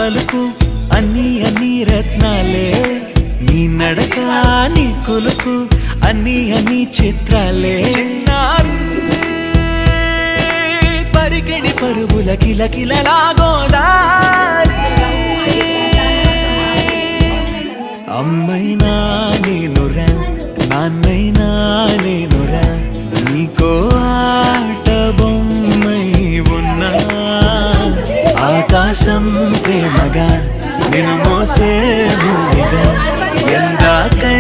పలుకు అన్ని అన్ని రత్నాలే, నీ నడక నీ కొలుకు అన్ని అన్ని చిత్రాలే. చిన్నారి పరికిణి పరుగుల కిలకిలలా గోదారి, అమ్మైనా నేనురా నాన్నైనా నేనురా, నీకో ఆట బొమ్మై ఉన్నా. ఆకాశం ప్రేమగా నిన్ను మోసే భూమిగా ఎందాకై